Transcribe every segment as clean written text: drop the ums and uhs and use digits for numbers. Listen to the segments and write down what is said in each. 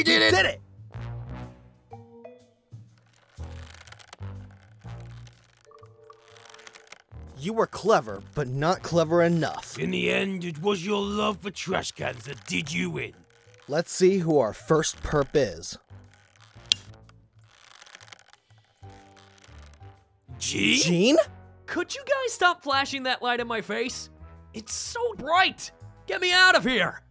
We did it! Did it! You were clever, but not clever enough. In the end, it was your love for trash cans that did you in. Let's see who our first perp is. Gene? Gene? Could you guys stop flashing that light in my face? It's so bright! Get me out of here!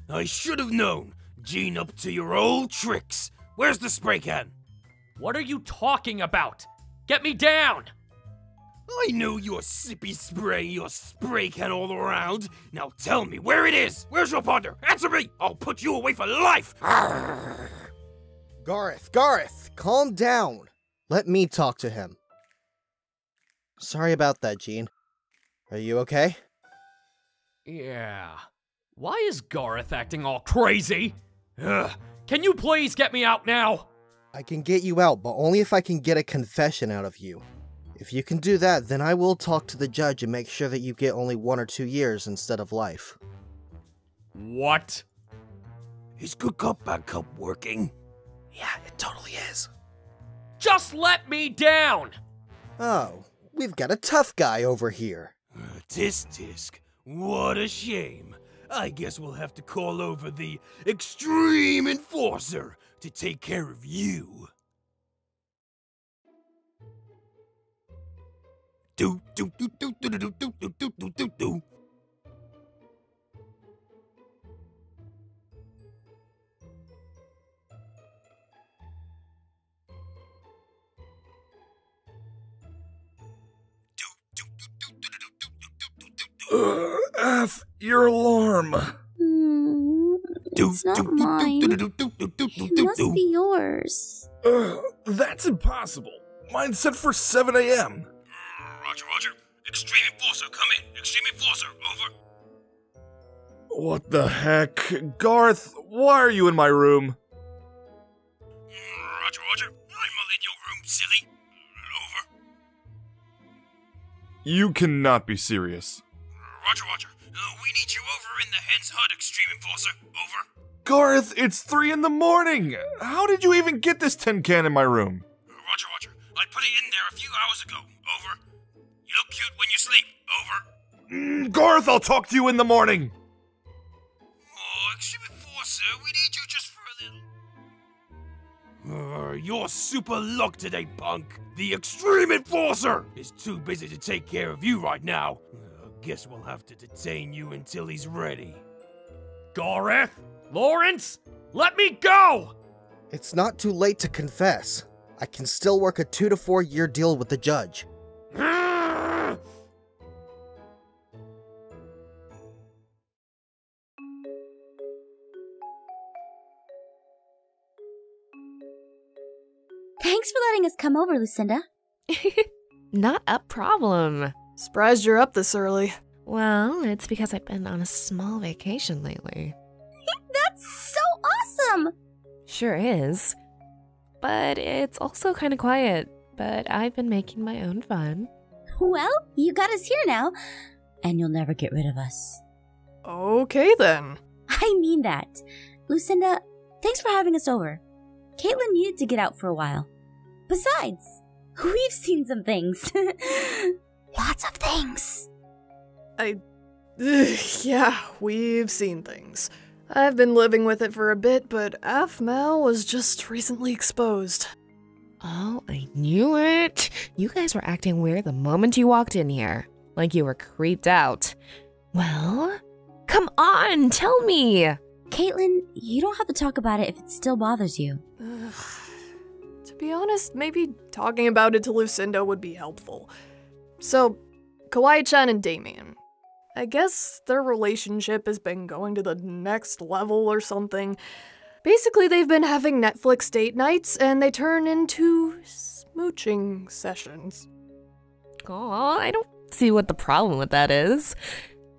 I should have known. Gene, up to your old tricks. Where's the spray can? What are you talking about? Get me down! I know you're sippy spraying your spray can all around. Now tell me where it is. Where's your partner? Answer me! I'll put you away for life! Arrgh. Gareth, calm down. Let me talk to him. Sorry about that, Gene. Are you okay? Yeah. Why is Gareth acting all crazy? Ugh. Can you please get me out now? I can get you out, but only if I can get a confession out of you. If you can do that, then I will talk to the judge and make sure that you get only 1 or 2 years instead of life. What? Is good cop, bad cop working? Yeah, it totally is. Just let me down! Oh, we've got a tough guy over here. Tisk. What a shame. I guess we'll have to call over the Extreme Enforcer to take care of you. Do. F, your alarm. It's not mine. It must be yours. That's impossible. Mine's set for 7 a.m. Roger. Extreme Enforcer, come in. Extreme Enforcer, over. What the heck? Garth, why are you in my room? Roger. I'm all in your room, silly. Over. You cannot be serious. Roger. We need you over in the Hen's Hut, Extreme Enforcer. Over. Garth, it's 3 in the morning. How did you even get this tin can in my room? Roger. I put it in there a few hours ago. Over. You look cute when you sleep. Over. Garth, I'll talk to you in the morning. Oh, Extreme Enforcer, we need you just for a little. You're super luck today, punk. The Extreme Enforcer is too busy to take care of you right now. Guess we'll have to detain you until he's ready. Gareth? Lawrence? Let me go! It's not too late to confess. I can still work a 2 to 4 year deal with the judge. Thanks for letting us come over, Lucinda. Not a problem. Surprised you're up this early. Well, it's because I've been on a small vacation lately. That's so awesome! Sure is. But it's also kind of quiet. But I've been making my own fun. Well, you got us here now, and you'll never get rid of us. Okay then. I mean that. Lucinda, thanks for having us over. Caitlin needed to get out for a while. Besides, we've seen some things. Lots of things. Yeah, we've seen things. I've been living with it for a bit, but Afmal was just recently exposed. Oh, I knew it. You guys were acting weird the moment you walked in here. Like you were creeped out. Well, come on, tell me. Caitlin, you don't have to talk about it if it still bothers you. To be honest, maybe talking about it to Lucinda would be helpful. So, Kawaii-chan and Damien. I guess their relationship has been going to the next level or something. Basically, they've been having Netflix date nights, and they turn into smooching sessions. Aw, I don't see what the problem with that is.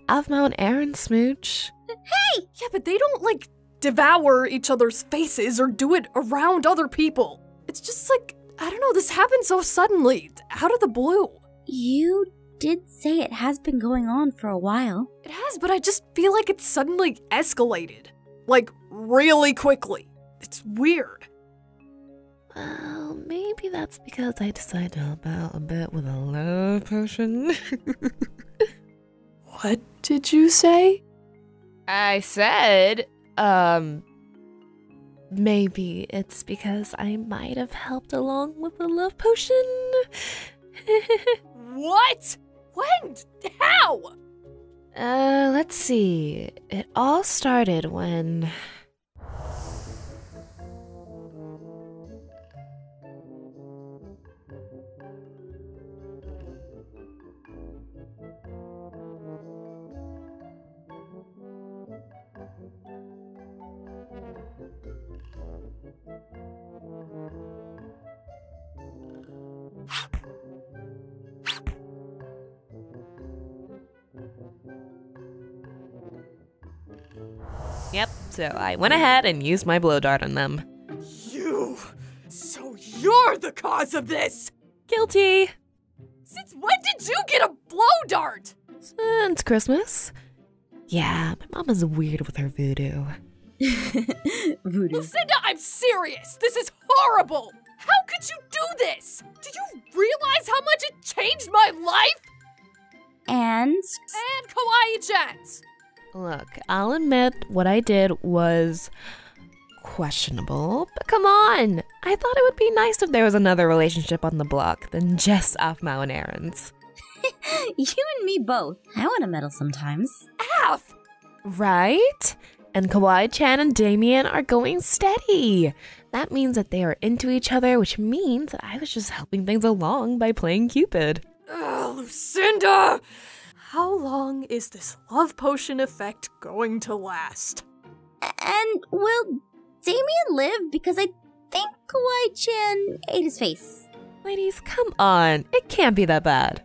Avmo and Aaron smooch. Hey! Yeah, but they don't, like, devour each other's faces or do it around other people. It's just like, I don't know, this happened so suddenly, out of the blue. You did say it has been going on for a while. It has, but I just feel like it's suddenly escalated. Like, really quickly. It's weird. Well, maybe that's because I decided to help out a bit with a love potion. What did you say? I said, maybe it's because I might have helped along with the love potion. What? When? How? Let's see. It all started when... Yep, so I went ahead and used my blow dart on them. So you're the cause of this! Guilty! Since when did you get a blow dart? Since Christmas. Yeah, my mom is weird with her voodoo. Voodoo. Lucinda, I'm serious! This is horrible! How could you do this? Do you realize how much it changed my life? And And Kawaii-chan's! Look, I'll admit what I did was questionable, but come on! I thought it would be nice if there was another relationship on the block than just off my own errands. you and me both. I want to meddle sometimes. Af! Right? And Kawaii-chan and Damien are going steady. That means that they are into each other, which means that I was just helping things along by playing Cupid. Ugh, Lucinda! How long is this love potion effect going to last? And will Damien live? Because I think Kawaii-chan ate his face. Ladies, come on. It can't be that bad.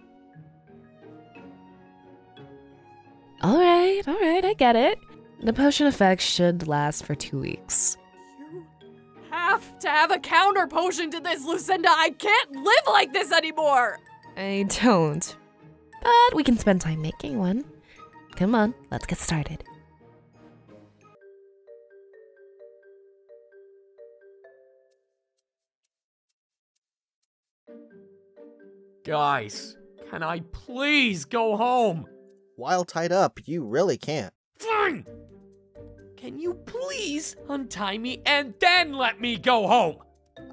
Alright, I get it. The potion effect should last for 2 weeks. You have to have a counter potion to this, Lucinda! I can't live like this anymore! I don't. But we can spend time making one. Come on, let's get started. Guys, can I please go home? While tied up, you really can't. Fine! Can you please untie me and then let me go home?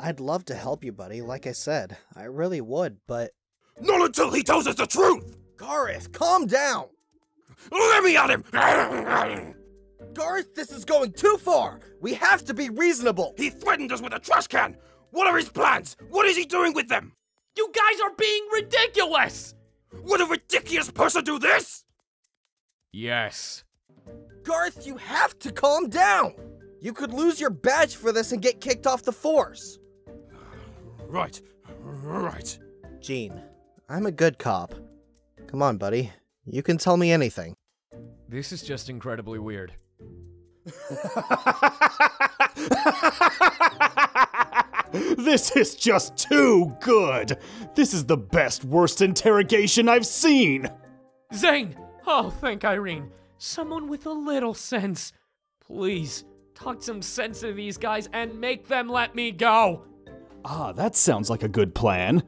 I'd love to help you, buddy, like I said. I really would, but... Not until he tells us the truth! Gareth, calm down! Let me at him! Gareth, this is going too far! We have to be reasonable! He threatened us with a trash can! What are his plans? What is he doing with them? You guys are being ridiculous! Would a ridiculous person do this? Yes. Gareth, you have to calm down! You could lose your badge for this and get kicked off the force! Right. Gene, I'm a good cop. Come on, buddy. You can tell me anything. This is just incredibly weird. This is just too good! This is the best, worst interrogation I've seen! Zane! Oh, thank Irene. Someone with a little sense. Please, talk some sense into these guys and make them let me go! Ah, that sounds like a good plan.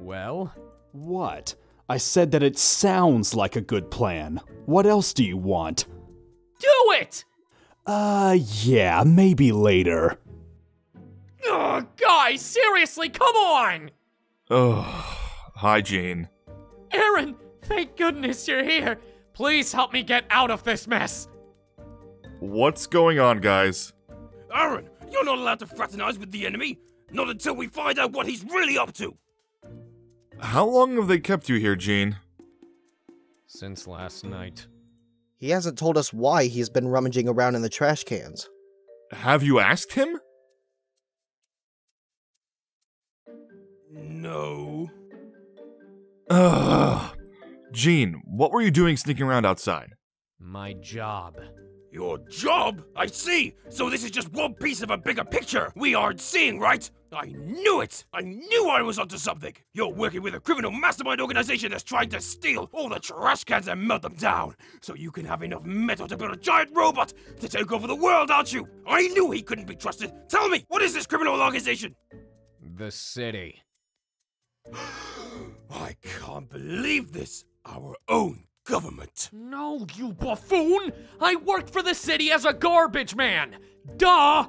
Well? What? I said that it sounds like a good plan. What else do you want? Do it! Yeah, maybe later. Ugh, guys, seriously, come on! Ugh. Hi, Gene. Aaron, thank goodness you're here. Please help me get out of this mess. What's going on, guys? Aaron, you're not allowed to fraternize with the enemy. Not until we find out what he's really up to. How long have they kept you here, Gene? Since last night. He hasn't told us why he's been rummaging around in the trash cans. Have you asked him? No. Ugh. Gene, what were you doing sneaking around outside? My job. Your job? I see! So this is just one piece of a bigger picture we aren't seeing, right? I knew it! I knew I was onto something! You're working with a criminal mastermind organization that's trying to steal all the trash cans and melt them down, so you can have enough metal to build a giant robot to take over the world, aren't you? I knew he couldn't be trusted! Tell me, what is this criminal organization? The city. I can't believe this! Our own government! No, you buffoon! I worked for the city as a garbage man! Duh!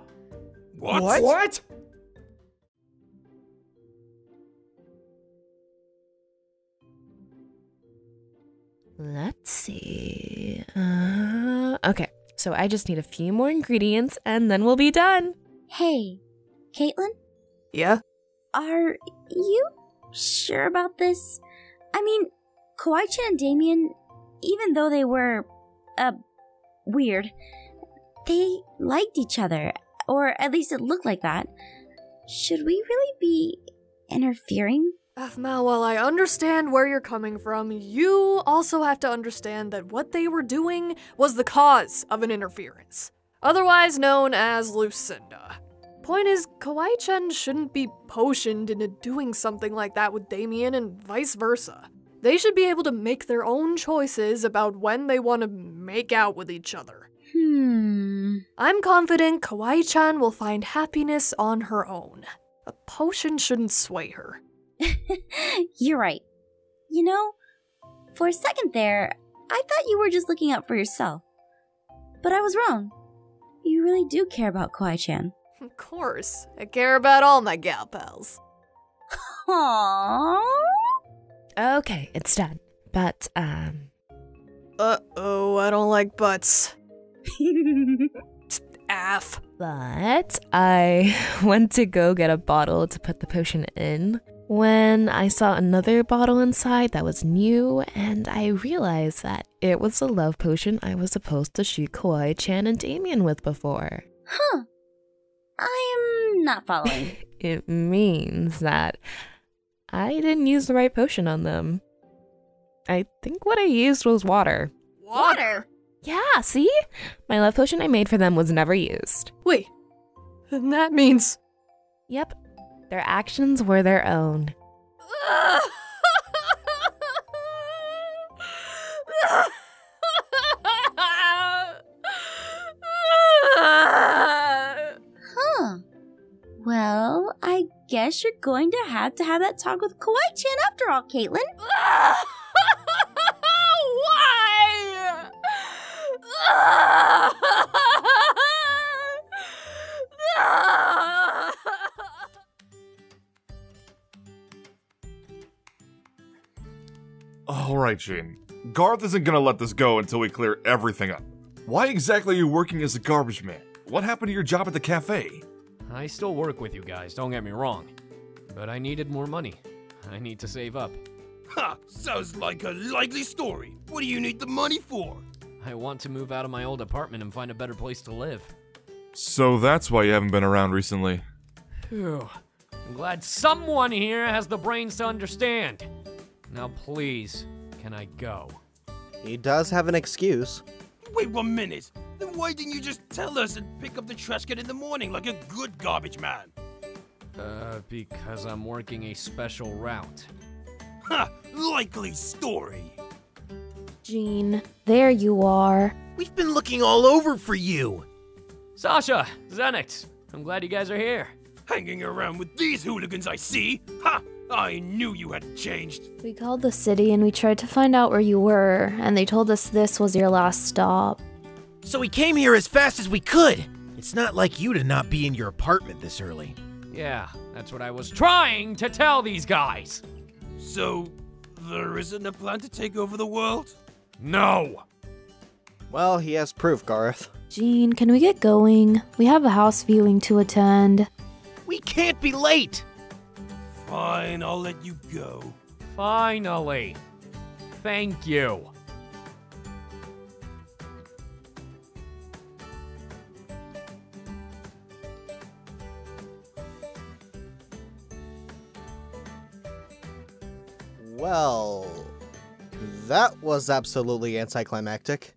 What? What? Let's see. Okay, so I just need a few more ingredients and then we'll be done. Hey, Caitlin? Yeah? Are you sure about this? I mean, Kawaii-chan and Damien, even though they were, weird, they liked each other, or at least it looked like that. Should we really be interfering? Aphmau, while I understand where you're coming from, you also have to understand that what they were doing was the cause of an interference, otherwise known as Lucinda. Point is, Kawaii-chan shouldn't be potioned into doing something like that with Damien and vice versa. They should be able to make their own choices about when they want to make out with each other. I'm confident Kawaii-chan will find happiness on her own. A potion shouldn't sway her. You're right. You know, for a second there, I thought you were just looking out for yourself. But I was wrong. You really do care about Kawaii-chan. Of course, I care about all my gal pals. Aww. Okay, it's done. But, Uh-oh, I don't like butts. Aff. But I went to go get a bottle to put the potion in when I saw another bottle inside that was new, and I realized that it was the love potion I was supposed to shoot Kawaii-chan and Damien with before. Huh. I'm not following. It means that I didn't use the right potion on them. I think what I used was water. Water? Yeah, see? My love potion I made for them was never used. Wait, then that means... Yep, their actions were their own. Huh. Well, I guess you're going to have that talk with Kawaii-chan after all, Caitlin. Why? Alright, Jane. Garth isn't gonna let this go until we clear everything up. Why exactly are you working as a garbage man? What happened to your job at the cafe? I still work with you guys, don't get me wrong. But I needed more money. I need to save up. Ha! Sounds like a likely story. What do you need the money for? I want to move out of my old apartment and find a better place to live. So that's why you haven't been around recently. Phew. I'm glad someone here has the brains to understand. Now please, can I go? He does have an excuse. Wait 1 minute. Then why didn't you just tell us and pick up the trash can in the morning like a good garbage man? Because I'm working a special route. Ha! Likely story. Jean, there you are. We've been looking all over for you. Sasha, Zenix, I'm glad you guys are here. Hanging around with these hooligans I see? Ha! I knew you hadn't changed. We called the city and we tried to find out where you were, and they told us this was your last stop. So we came here as fast as we could. It's not like you to not be in your apartment this early. Yeah, that's what I was trying to tell these guys. So, there isn't a plan to take over the world? No. Well, he has proof, Garth. Jean, can we get going? We have a house viewing to attend. We can't be late. Fine, I'll let you go. Finally. Thank you. Well, that was absolutely anticlimactic.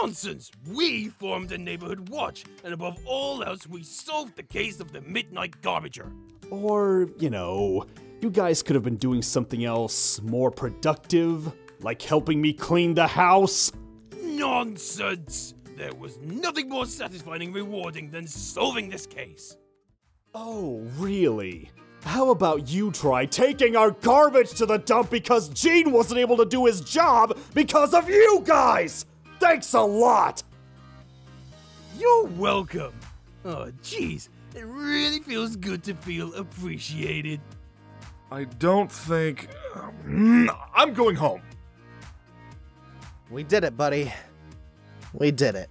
Nonsense! We formed a neighborhood watch, and above all else, we solved the case of the Midnight Garbager. Or, you guys could have been doing something else more productive, like helping me clean the house. Nonsense! There was nothing more satisfying and rewarding than solving this case. Oh, really? How about you try taking our garbage to the dump because Gene wasn't able to do his job because of you guys? Thanks a lot! You're welcome. Oh, jeez, it really feels good to feel appreciated. I don't think... I'm going home. We did it, buddy. We did it.